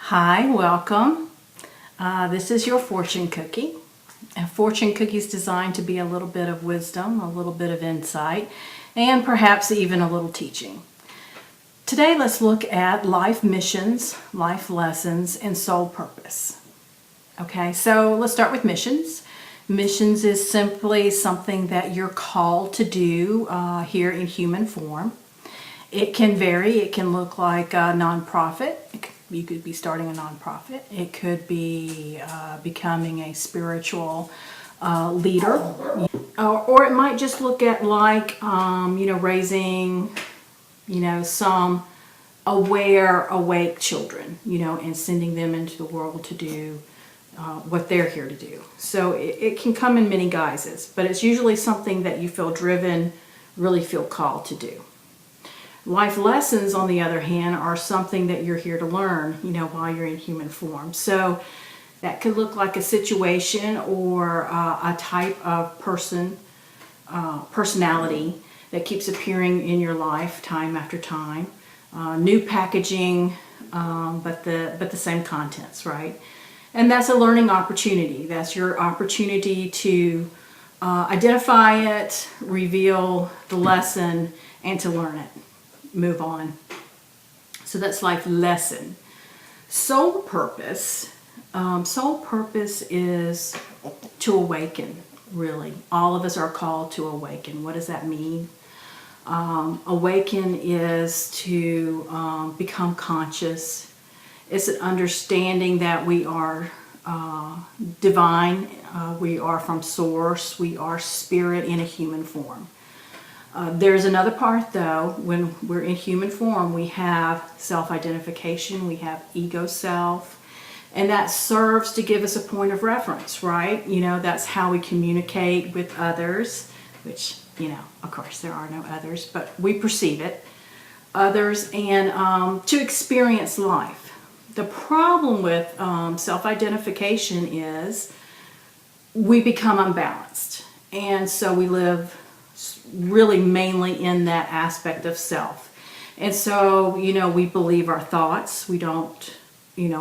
Hi, welcome. This is your fortune cookie. A fortune cookie is designed to be a little bit of wisdom, a little bit of insight, and perhaps even a little teaching. Today, let's look at life missions, life lessons, and soul purpose. Okay, so let's start with missions. Missions is simply something that you're called to do here in human form. It can vary. It can look like a nonprofit. You could be starting a nonprofit. It could be becoming a spiritual leader. Or it might just look at like, raising, some aware, awake children, and sending them into the world to do what they're here to do. So it can come in many guises, but it's usually something that you feel driven, really feel called to do. Life lessons, on the other hand, are something that you're here to learn, while you're in human form. So that could look like a situation or a type of personality that keeps appearing in your life time after time. New packaging, but the same contents, right? And that's a learning opportunity. That's your opportunity to identify it, reveal the lesson, and to learn it. Move on. So that's life lesson. Soul purpose. Soul purpose is to awaken, really. All of us are called to awaken. What does that mean? Awaken is to become conscious. It's an understanding that we are divine. We are from source. We are spirit in a human form. There's another part, though. When we're in human form, we have self-identification, we have ego self, and that serves to give us a point of reference, right? That's how we communicate with others, which, of course there are no others, but we perceive it, others, and to experience life. The problem with self-identification is we become unbalanced, and so we live really mainly in that aspect of self. And so, we believe our thoughts. We don't,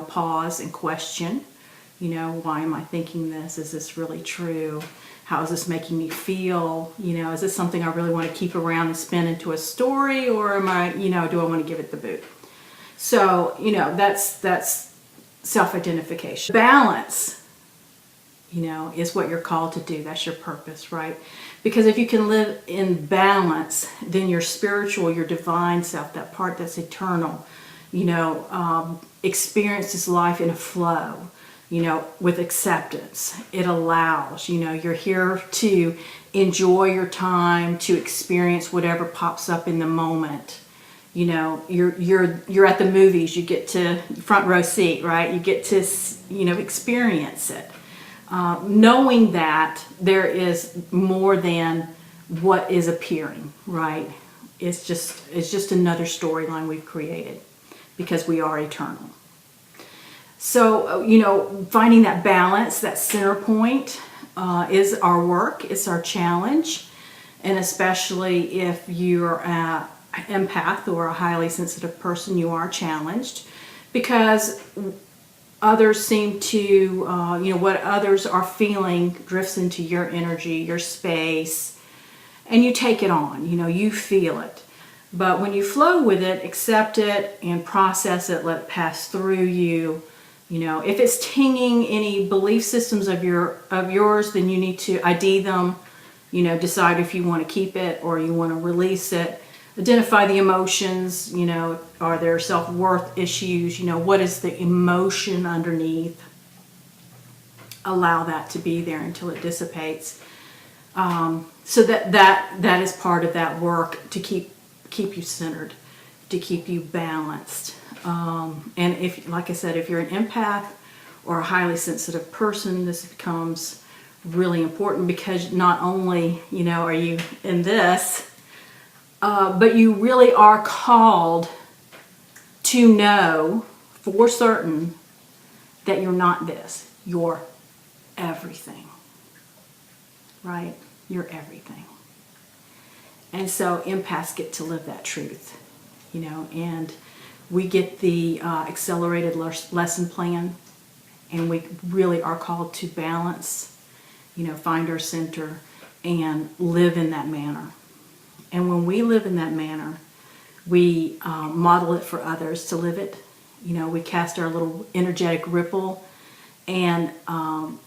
pause and question, why am I thinking this? Is this really true? How is this making me feel? Is this something I really want to keep around and spin into a story, or am I, do I want to give it the boot? So, that's self-identification. Balance, is what you're called to do. That's your purpose, right? Because if you can live in balance, then your spiritual, your divine self, that part that's eternal, experiences life in a flow, with acceptance. It allows, you're here to enjoy your time, to experience whatever pops up in the moment. You're at the movies, you get to front row seat, right? You get to, experience it. Knowing that there is more than what is appearing, right? It's just another storyline we've created because we are eternal. So, finding that balance, that center point, is our work. It's our challenge. And especially if you're an empath or a highly sensitive person, you are challenged because others seem to, what others are feeling drifts into your energy, your space, and you take it on, you feel it. But when you flow with it, accept it and process it, let it pass through you. If it's tinging any belief systems of yours, then you need to ID them, decide if you want to keep it or you want to release it. Identify the emotions, are there self-worth issues, what is the emotion underneath? Allow that to be there until it dissipates. So that is part of that work to keep you centered, to keep you balanced. And if, like I said, if you're an empath or a highly sensitive person, this becomes really important because not only, are you in this, but you really are called to know for certain that you're not this. You're everything. Right? You're everything. And so empaths get to live that truth, and We get the accelerated lesson plan, and we really are called to balance, find our center and live in that manner. And when we live in that manner, we model it for others to live it. We cast our little energetic ripple, and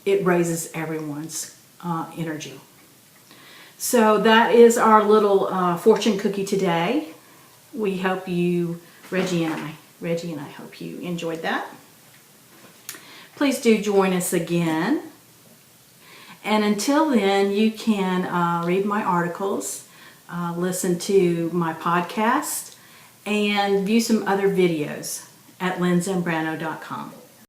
it raises everyone's energy. So that is our little fortune cookie today. We hope you, Reggie and I hope you enjoyed that. Please do join us again. And until then, you can read my articles, listen to my podcast, and view some other videos at lynzambrano.com.